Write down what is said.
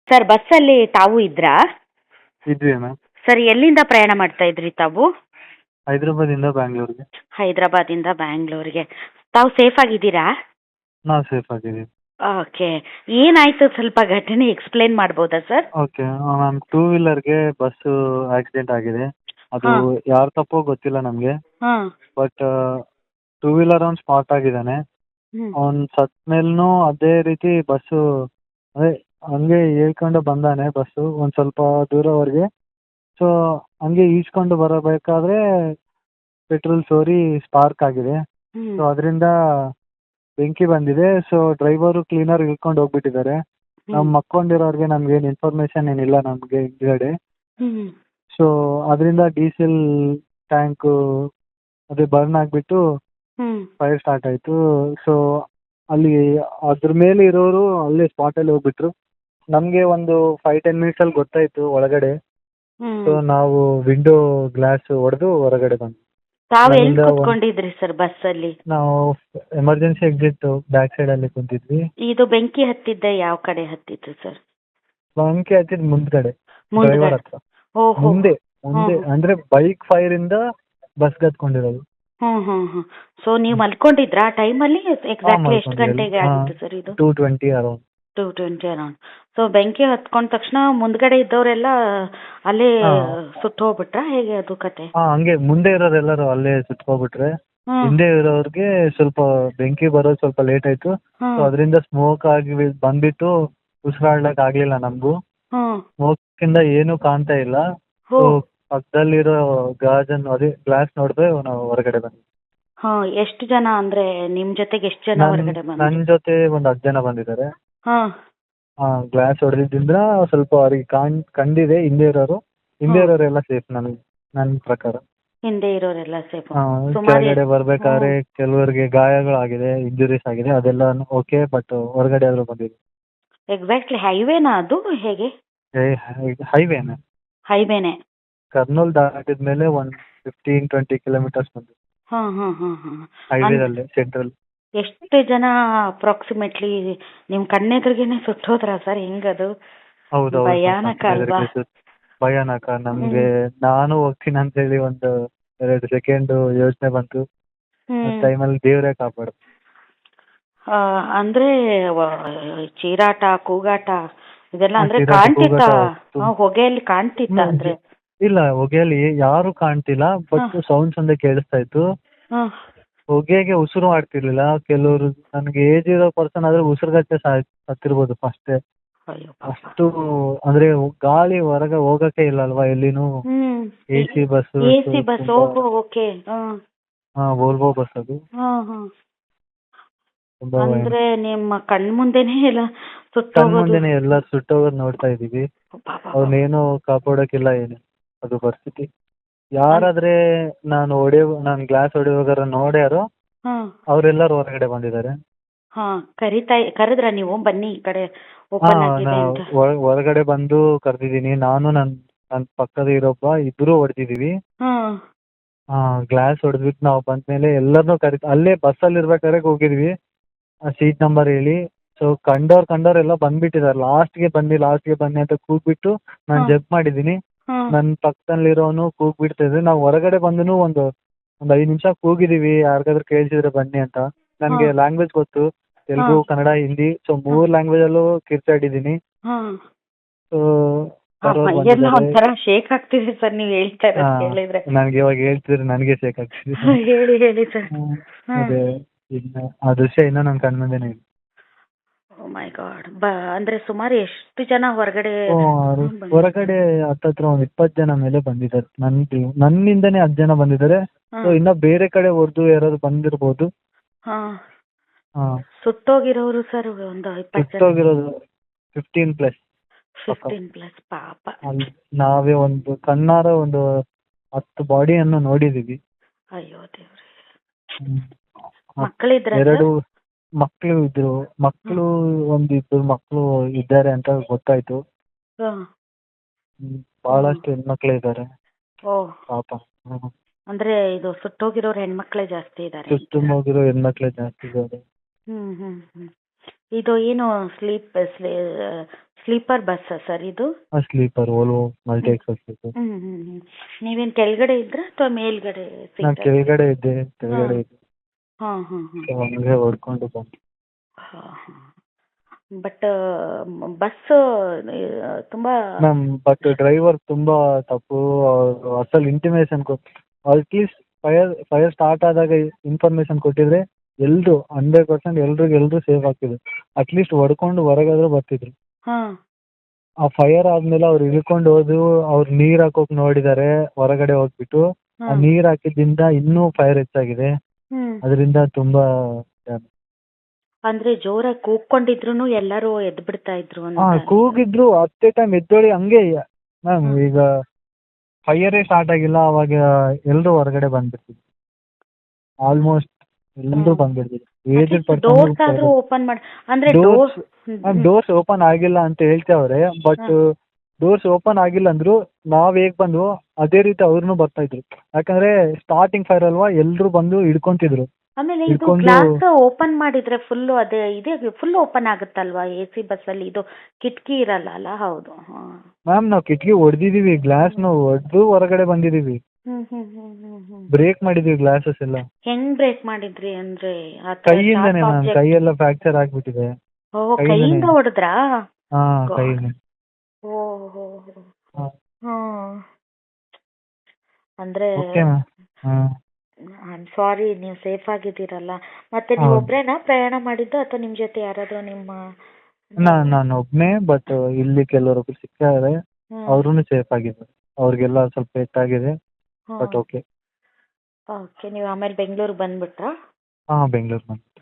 Sir ಬಸ್ಸಲ್ಲಿ ತಾವು ಇದ್ರಾ? ಇದ್ವಿ ಮ್ಯಾಮ್. ಸರ್ ಎಲ್ಲಿಂದ ಪ್ರಯಾಣ ಮಾಡ್ತಾ ಇದ್ರಿ ತಾವು? ಹೈದ್ರಾಬಾದಿಂದ ಬ್ಯಾಂಗ್ಳೂರ್ಗೆ. ಹೈದರಾಬಾದಿಂದ ಬ್ಯಾಂಗ್ಳೂರಿಗೆ. ತಾವು ಸೇಫ್ ಆಗಿದ್ದೀರಾ? ನಾವು ಸೇಫ್ ಆಗಿದ್ದೀವಿ. ಓಕೆ. ಏನಾಯ್ತು ಸ್ವಲ್ಪ ಘಟನೆ ಎಕ್ಸ್ಪ್ಲೇನ್ ಮಾಡ್ಬೋದಾ ಸರ್? ಓಕೆ ಮ್ಯಾಮ್, ಟೂ ವೀಲರ್ಗೆ ಬಸ್ಸು ಆಕ್ಸಿಡೆಂಟ್ ಆಗಿದೆ. ಅದು ಹಾಂ ಯಾರ ತಪ್ಪೋ ಗೊತ್ತಿಲ್ಲ ನಮಗೆ. ಹಾಂ ಬಟ್ ಟೂ ವೀಲರ್ ಅವ್ನು ಸ್ಪಾಟ್ ಆಗಿದ್ದಾನೆ. ಹ್ಞೂ ಅವ್ನು ಸತ್ ಮೇಲೂ ಅದೇ ರೀತಿ ಬಸ್ಸು ಅದೇ ಹಂಗೆ ಹೇಳ್ಕೊಂಡು ಬಂದಾನೆ ಬಸ್ಸು ಒಂದು ಸ್ವಲ್ಪ ದೂರವರೆಗೆ. ಸೊ ಹಂಗೆ ಈಜ್ಕೊಂಡು ಬರಬೇಕಾದ್ರೆ ಪೆಟ್ರೋಲ್ ಸೋರಿ ಸ್ಪಾರ್ಕ್ ಆಗಿದೆ. ಹ್ಞೂ ಸೊ ಅದರಿಂದ ಬೆಂಕಿ ಬಂದಿದೆ. ಸೊ ಡ್ರೈವರು ಕ್ಲೀನರ್ ಇಳ್ಕೊಂಡು ಹೋಗ್ಬಿಟ್ಟಿದ್ದಾರೆ. ಹ್ಞೂ ನಾವು ಮಕ್ಕೊಂಡಿರೋರಿಗೆ ನಮ್ಗೇನು ಇನ್ಫಾರ್ಮೇಷನ್ ಏನಿಲ್ಲ ನಮಗೆ ಹಿಂದ್ಗಡೆ. ಹ್ಞೂ ಸೊ ಅದರಿಂದ ಡೀಸೆಲ್ ಟ್ಯಾಂಕು ಅದೇ ಬರ್ನ್ ಆಗಿಬಿಟ್ಟು ಹ್ಞೂ ಫೈರ್ ಸ್ಟಾರ್ಟ್ ಆಯಿತು. ಸೊ ಅಲ್ಲಿ ಅದ್ರ ಮೇಲೆ ಇರೋರು ಅಲ್ಲೇ ಸ್ಪಾಟಲ್ಲಿ ಹೋಗ್ಬಿಟ್ರು. ನಮಗೆ ಒಂದು 5-10 ಮಿನಿಟ್ಸಲ್ಲಿ ಗೊತ್ತಾಯಿತು ಒಳಗಡೆ. ಹ್ಞೂ ಸೊ ನಾವು ವಿಂಡೋ ಗ್ಲಾಸ್ ಹೊಡೆದು ಹೊರಗಡೆ ಬಂದ್ವಿ. ತಾವು ಎಲ್ಲಿ ನಮ್ಮಿಂದ ಕೂತ್ಕೊಂಡಿದ್ರಿ ಸರ್ ಬಸ್ಸಲ್ಲಿ? ನಾವು ಎಮರ್ಜೆನ್ಸಿ ಎಕ್ಸಿಟ್ ಬ್ಯಾಕ್ ಸೈಡಲ್ಲಿ ಕುಂತಿದ್ವಿ. ಇದು ಬೆಂಕಿ ಹತ್ತಿದ್ದೆ ಯಾವ ಕಡೆ ಹತ್ತಿತ್ತು ಸರ್? ಬೆಂಕಿ ಹತ್ತಿದ ಮುಂದ್ಗಡೆ ಮುಂದ್ಗಡೆ. ಡ್ರೈವರ್ ಹತ್ರ. ಓಹೋ. ಮುಂದೆ ಹ್ಞೂ ಮುಂದೆ ಅಂದರೆ ಬೈಕ್ ಫೈರಿಂದ ಬಸ್ಗೆ ಹತ್ಕೊಂಡಿರೋದು. ಹ್ಞೂ ಹ್ಞೂ ಹ್ಞೂ. ಸೊ ನೀವು ಮಲ್ಕೊಂಡಿದ್ರಾ ಆ ಟೈಮಲ್ಲಿ? ಎಕ್ಸಾಕ್ಟ್ಲಿ ಎಷ್ಟು ಮಲ್ಕೊಂಡಿದ್ದೀವಿ. ಗಂಟೆಗೆ ಆಗಿತ್ತು ಸರ್ ಇದು? 2:20 ಅರೌಂಡ್. 2:20 ಅರೌಂಡ್. ಸೊ ಬೆಂಕಿ ಹತ್ಕೊಂಡ ತಕ್ಷಣ ಮುಂದ್ಗಡೆ ಇದ್ದವರೆಲ್ಲ ಅಲ್ಲೇ ಹಾಂ ಸುಟ್ಟು ಹೋಗ್ಬಿಟ್ರಾ ಹೇಗೆ ಅದು ಕತೆ? ಹಾಂ ಹಂಗೆ ಮುಂದೆ ಇರೋರೆಲ್ಲರೂ ಅಲ್ಲೇ ಸುತ್ಕೊಬಿಟ್ರೆ. ಹ್ಞೂ ಹಿಂದೆ ಇರೋರಿಗೆ ಸ್ವಲ್ಪ ಬೆಂಕಿ ಬರೋದು ಸ್ವಲ್ಪ ಲೇಟ್ ಆಯಿತು. ಹ್ಞೂ ಸೊ ಅದರಿಂದ ಸ್ಮೋಕ್ ಆಗಿ ಬಂದ್ಬಿಟ್ಟು ಉಸಿರಾಡ್ಲಿಕ್ಕೆ ಆಗಲಿಲ್ಲ ನಮಗೂ. ಹ್ಞೂ. ಸ್ಮೋಕಿಂದ ಏನೂ ಕಾಣ್ತಾ ಇಲ್ಲ. ಹೋ. ಸೊ ಪಕ್ಕದಲ್ಲಿರೋ ಗಾಜನ್ನು ಅದೇ ಗ್ಲಾಸ್ ನೋಡಿದ್ರೆ ನಾವು ಹೊರಗಡೆ ಬಂದ್ವಿ. ಹಾಂ ಎಷ್ಟು ಜನ ಅಂದರೆ ನಿಮ್ಮ ಜೊತೆಗೆ ಎಷ್ಟು ಜನ ಹೊರಗಡೆ ಬಂದ್ರು? ನನ್ನ ಜೊತೆ ಒಂದು 10 ಜನ ಬಂದಿದ್ದಾರೆ. ಹಾಂ ಗ್ಲಾಸ್ ಹೊಡೆದಿದ್ದರಿಂದ ಸ್ವಲ್ಪ ಅವ್ರಿಗೆ ಕಂಡಿದೆ ಹಿಂದೆ ಇರೋರು. ಹಿಂದೆ ಹಾಂ. ಇರೋರೆಲ್ಲ ಸೇಫ್ ನನ್ನ ಪ್ರಕಾರ. ಹಿಂದೆ ಇರೋರೆಲ್ಲ ಸೇಫ್. ಸುಮಾರು ಕೆಳಗಡೆ ಬರ್ಬೇಕಾದ್ರೆ ಕೆಲವರಿಗೆ ಗಾಯಗಳಾಗಿದೆ, ಇಂಜುರೀಸ್ ಆಗಿದೆ, ಅದೆಲ್ಲ ಓಕೆ. ಬಟ್ ಹೊರಗಡೆ ಆದರೂ ಬಂದಿದೆ. ಎಕ್ಸಾಕ್ಟ್ಲಿ ಹೈವೇನಾ ಅದು ಹೇಗೆ? ಹೈವೇನೆ. ಹೈವೇನೆ. ಕರ್ನೂಲ್ ದಾಟಿದ ಮೇಲೆ ಒಂದು 15-20 ಕಿಲೋಮೀಟರ್ಸ್ ಬಂದಿದೆ. ಹಾಂ ಹಾಂ ಹಾಂ ಹಾಂ. ಹೈವೇದಲ್ಲೇ ಸೆಂಟ್ರಲ್. ಎಷ್ಟು ಜನ ಅಪ್ರಾಕ್ಸಿಮೇಟ್ಲಿ ನಿಮ್ಮ ಕಣ್ಣೆದುರಿಗೇನೆ ಸುಟ್ಟೋದ್ರಾ ಸರ್? ಹೆಂಗದು? ಹೌದೌದು. ಭಯಾನಕ ಅಲ್ವಾ? ಭಯಾನಕ. ನಮಗೆ ನಾನು ಹೋಗ್ತೀನಿ ಅಂತೇಳಿ ಒಂದು 2 ಸೆಕೆಂಡ್ ಯೋಚನೆ ಬಂತು. ಆ ಹ್ಮ್. ಟೈಮಲ್ಲಿ ದೇವರೇ ಕಾಪಾಡು. ಅಂದ್ರೆ ಚೀರಾಟ ಕೂಗಾಟ ಇದೆಲ್ಲ ಅಂದ್ರೆ ಚೀರಾಟ, ಕಾಣ್ತಿತ್ತಾ? ಕೂಗಾಟ ಹೊಗೆಯಲ್ಲಿ ಕಾಣ್ತಿತ್ತ ಅಂದ್ರೆ? ಇಲ್ಲ, ಹೊಗೆಯಲ್ಲಿ ಯಾರು ಕಾಣ್ತಿಲ್ಲ. ಬಟ್ ಸೌಂಡ್ಸ್ ಒಂದೇ ಕೇಳಿಸ್ತಾ ಇತ್ತು. ಹ್ಮ್. ಹೊಗೆಗೆ ಉಸಿರು ಆಡ್ತಿರ್ಲಿಲ್ಲ. ಕೆಲವರು ನನಗೆ ಏಜ್ ಇರೋ ಪರ್ಸನ್ ಆದ್ರೆ ಉಸಿರುಗಟ್ಟೆ ಸತ್ತಿರ್ಬೋದು ಫಸ್ಟೇ. ಅಯ್ಯೋ ಪಾಪ. ಅಷ್ಟು ಅಂದ್ರೆ ಗಾಳಿ ಹೊರಗೆ ಹೋಗಕ್ಕೆ ಇಲ್ಲ ಅಲ್ವಾ ಎಲ್ಲಿನೂ. ಹ್ಮ್. AC bus. AC bus. ಓಹೋ ಓಕೆ. ವೋಲ್ವೋ ಬಸ್ ಅದು. ತುಂಬಾ ಅಂದ್ರೆ ನಿಮ್ಮ ಕಣ್ ಮುಂದೆನೆ ಎಲ್ಲ ಕಣ್ ಸುಟ್ಟೋಗೋದು. ಮುಂದೆನೆ ಎಲ್ಲ ಸುಟ್ಟೋಗೋದು ನೋಡ್ತಾ ಇದೀವಿ. ಅವ್ರನ್ನೇನು ಕಾಪಾಡೋಕಿಲ್ಲ ಏನು. ಅದು ಪರಿಸ್ಥಿತಿ. ಯಾರಾದ್ರೆ ನಾನು ಗ್ಲಾಸ್ ಹೊಡೆಯುವಾಗ ನೋಡ್ಯಾರೋ ಹ್ಮ್. ಅವರೆಲ್ಲರೂ ಹೊರಗಡೆ ಬಂದಿದ್ದಾರೆ. ಹಾ ಕರೆದ್ರ ನೀವು ಬನ್ನಿ ಈ ಕಡೆ ಓಪನ್ ಆಗಿದೆ ಅಂತ? ಹೊರಗಡೆ ಬಂದು ಕರೆದಿದ್ದೀನಿ. ನಾನು ನನ್ನ ಪಕ್ಕದ ಇರೋಬ್ಬ ಇಬ್ರು ಹೊಡೆದಿದೀವಿ. ಹ್ಮ್. ಗ್ಲಾಸ್ ಹೊಡೆದ್ಬಿಟ್ಟು ನಾವು ಬಂದ್ಮೇಲೆ ಎಲ್ಲರನ್ನೂ ಅಲ್ಲೇ ಬಸ್ಸಲ್ಲಿ ಇರ್ಬೇಕಾದ್ರೆ ಹೋಗಿದ್ವಿ. ಸೀಟ್ ನಂಬರ್ ಹೇಳಿ. ಸೊ ಕಂಡವ್ರೆಲ್ಲ ಬಂದ್ಬಿಟ್ಟಿದ್ದಾರೆ. ಲಾಸ್ಟ್ಗೆ ಬನ್ನಿ ಅಂತ ಕೂಗ್ಬಿಟ್ಟು ನಾನು ಜಂಪ್ ಮಾಡಿದ್ದೀನಿ. ನನ್ನ ಪಕ್ಕದಲ್ಲಿರೋನು ಕೂಗ್ಬಿಡ್ತಿದ್ರೆ ನಾವು ಹೊರಗಡೆ ಬಂದು ಒಂದು 5 ನಿಮಿಷ ಕೂಗಿದೀವಿ ಯಾರಿಗಾದ್ರೂ ಕೇಳಿಸಿದ್ರೆ ಬನ್ನಿ ಅಂತ. ನನಗೆ ಲ್ಯಾಂಗ್ವೇಜ್ ಗೊತ್ತು, ತೆಲುಗು, ಕನ್ನಡ, ಹಿಂದಿ. ಸೊ 3 ಲ್ಯಾಂಗ್ವೇಜಲ್ಲೂ ಕಿರ್ಚಾಡಿದ್ದೀನಿ. ಸೊ ಎಲ್ಲ ಒಂಥರ ಶೇಕ್ ಆಗ್ತಿದೆ ಸರ್ ನೀವು ಹೇಳ್ತಾ ಇರೋದು ಕೇಳಿದ್ರೆ. ನನಗೆ ಇವಾಗ ಹೇಳ್ತಿದ್ರೆ ನನಗೆ ಶೇಕ್ ಆಗ್ತಿದೆ. ಹೇಳಿ ಸರ್. ಅದೇ ಆ ದೃಶ್ಯ ಇನ್ನೂ ನನ್ನ ಕಣ್ಮುಂದೆನೇ ಇದೆ. ಓ ಮೈ ಗಾಡ್. ಅಂದ್ರೆ ಸುಮಾರು ಎಷ್ಟು ಜನ ಹೊರಗಡೆ? ಹೊರಗಡೆ ಹತ್ತತ್ರ ಒಂದು 20 ಜನ ಮೇಲೆ ಬಂದಿದ್ದಾರೆ. ನನ್ನಿಂದನೇ 10 ಜನ ಬಂದಿದ್ದಾರೆ. ಸೊ ಇನ್ನ ಬೇರೆ ಕಡೆ ಹೊರದು ಯಾರಾದ್ರು ಬಂದಿರ್ಬೋದು. ಸುಟ್ಟೋಗಿರೋರು ಸರ್ ಒಂದು 20 ಜನ? ಸುಟ್ಟೋಗಿರೋದು 15+. 15+ ಪಾಪ. ನಾವೇ ಒಂದು ಕಣ್ಣಾರ ಒಂದು 10 ಬಾಡಿಯನ್ನು ನೋಡಿದೀವಿ. ಅಯ್ಯೋ ದೇವ್ರೆ. ಮಕ್ಕಳಿದ್ರ? 2 ಮಕ್ಕಳು ಇದ್ರು. ಒಂದಿಬ್ಬರು ಮಕ್ಕಳು ಇದ್ದಾರೆ ಅಂತ ಗೊತ್ತಾಯ್ತು. ಬಹಳಷ್ಟು ಹೆಣ್ಮಕ್ಳೇ ಇದ್ದಾರೆ ಪಾಪ. ಅಂದ್ರೆ ಇದು ಸುಟ್ಟೋಗಿರೋರು ಹೆಣ್ಮಕ್ಳೇ ಜಾಸ್ತಿ ಇದ್ದಾರೆ? ಸುಟ್ಟೋಗಿರೋ ಹೆಣ್ಮಕ್ಳೇ ಜಾಸ್ತಿ ಇದ್ದಾರೆ. ಇದು ಏನು ಸ್ಲೀಪರ್ ಬಸ್ಸಾ ಸರ್ ಇದು? Sleeper Volvo multi axle sleeper. ನೀವೇನು ಕೆಳಗಡೆ ಇದ್ರಾ ಅಥವಾ ಮೇಲ್ಗಡೆ ನಾನು ಸೀಟ್? ಕೆಳಗಡೆ ಇದ್ದೆ ಹಾಂ ಹಾಂ ಹಾಂ So ಹಂಗೆ ಹೊಡ್ಕೊಂಡು ಬಂದೆ. ಹಾಂ ಹಾಂ. ಬಟ್ ಬಸ್ ತುಂಬ ಮ್ಯಾಮ್ ಬಟ್ ಡ್ರೈವರ್ ತುಂಬಾ ತಪ್ಪು. ಅವ್ರು ಅಸಲ್ ಇಂಟಿಮೇಷನ್ ಅಟ್ಲೀಸ್ಟ್ ಫೈರ್ ಸ್ಟಾರ್ಟ್ ಆದಾಗ ಇನ್ಫಾರ್ಮೇಶನ್ ಕೊಟ್ಟಿದ್ರೆ ಎಲ್ರು 100% ಎಲ್ರು ಸೇಫ್ ಆಗ್ತಿದ್ರು. ಅಟ್ಲೀಸ್ಟ್ ಹೊಡ್ಕೊಂಡು ಹೊರಗಾದ್ರೂ ಬರ್ತಿದ್ರು. ಹಾಂ ಆ ಫೈರ್ ಆದ್ಮೇಲೆ ಅವ್ರು ಇಳ್ಕೊಂಡು ಹೋದ್ರು, ಅವ್ರು ನೀರ್ ಹಾಕೋಕ್ ನೋಡಿದ್ದಾರೆ ಹೊರಗಡೆ ಹೋಗ್ಬಿಟ್ಟು. ಆ ಹಾಂ ನೀರ್ ಹಾಕಿದ್ದಿಂದ ಇನ್ನೂ ಫೈರ್ ಹೆಚ್ಚಾಗಿದೆ. ಅದರಿಂದ ತುಂಬಾ ಅಂದ್ರೆ ಜೋರಾಗಿ ಕೂಗ್ಕೊಂಡಿದ್ರು ಎಲ್ಲರೂ ಎದ್ದು ಬಿಡ್ತಾ ಇದ್ರು ಅಂತ. ಕೂಗಿದ್ರು ಅತ್ತೆ ಟೈಮ್ ಎದ್ದೋಳಿ ಹಂಗೆ ಮ್ಯಾಮ್. ಈಗ ಫೈರೇ ಸ್ಟಾರ್ಟ್ ಆಗಿಲ್ಲ ಅವಾಗ ಎಲ್ರು ಹೊರಗಡೆ ಬಂದ್ಬಿಡ್ತಿದ್ರು. ಆಲ್ಮೋಸ್ಟ್ ಎಲ್ರು ಬಂದ್ಬಿಡ್ತಿದ್ರು. ಏಜ್ಡ್ ಡೋರ್ಸ್ ಆದ್ರೂ ಓಪನ್ ಮಾಡಿ ಅಂದ್ರೆ ಡೋರ್ಸ್ ಓಪನ್ ಆಗಿಲ್ಲ ಅಂತ ಹೇಳ್ತೇವ್ರೆ. ಬಟ್ ಡೋರ್ಸ್ ಓಪನ್ ಆಗಿಲ್ಲ ಅಂದ್ರು ನಾವ್ ಹೇಗ್ ಬಂದ್ವು ಅದೇ ರೀತಿ ಅವ್ರನ್ನು ಬರ್ತಾ ಇದ್ರು. ಯಾಕಂದ್ರೆ ಸ್ಟಾರ್ಟಿಂಗ್ ಫೈರ್ ಅಲ್ವಾ, ಎಲ್ರು ಬಂದು ಹಿಡ್ಕೊಂತಿದ್ರು. ಆಮೇಲೆ ಇದು ಗ್ಲಾಸ್ ಓಪನ್ ಮಾಡಿದ್ರೆ ಫುಲ್ ಅದೇ ಇದೆ ಫುಲ್ ಓಪನ್ ಆಗುತ್ತಲ್ವಾ AC ಬಸ್ಸಲ್ಲಿ? ಇದು ಕಿಟಕಿ ಇರಲ್ಲ ಅಲ್ಲ? ಹೌದು. ಮ್ಯಾಮ್ ನಾವು ಕಿಟಕಿ ಹೊಡೆದಿದೀವಿ, ಗ್ಲಾಸ್ ನ ಹೊಡೆದು ಹೊರಗಡೆ ಬಂದಿದೀವಿ. ಬ್ರೇಕ್ ಮಾಡಿದೀವಿ ಗ್ಲಾಸಸ್ ಎಲ್ಲ. ಹೆಂಗ್ ಬ್ರೇಕ್ ಮಾಡಿದ್ರಿ ಅಂದ್ರೆ? ಕೈಯಿಂದನೇ ಮ್ಯಾಮ್, ಕೈಯೆಲ್ಲ ಫ್ರಾಕ್ಚರ್ ಆಗ್ಬಿಟ್ಟಿದೆ. ಕೈಯಿಂದ ಹೊಡೆದ್ರಾ? ಹಾ ಕೈಯಿಂದ. ಓಹೋ. ಅಂದ್ರೆ ಓಕೆ ಮ್ಯಾಮ್. ಐಮ್ ಸಾರಿ, ನೀವು ಸೇಫ್ ಆಗಿದ್ದೀರಲ್ಲ. ಮತ್ತೆ ನೀವು ಒಬ್ರೇನಾ ಪ್ರಯಾಣ ಮಾಡಿದ್ದು ಅಥವಾ ನಿಮ್ ಜೊತೆ ಯಾರಾದ್ರೂ ನಿಮ್ಮ? ನಾನು ಒಬ್ನೇ. ಬಟ್ ಇಲ್ಲಿ ಕೆಲವರೊಬ್ರು ಸಿಕ್ಕಿದ್ದಾರೆ, ಅವ್ರೂ ಸೇಫ್ ಆಗಿದ್ದಾರೆ. ಅವ್ರಿಗೆಲ್ಲ ಸ್ವಲ್ಪ ಪೆಟ್ಟಾಗಿದೆ. But okay. ಓಕೆ. ನೀವು ಆಮೇಲೆ ಬೆಂಗಳೂರಿಗೆ ಬಂದ್ಬಿಟ್ರಾ? ಬೆಂಗಳೂರು ಬಂದ್ಬಿಟ್ಟು.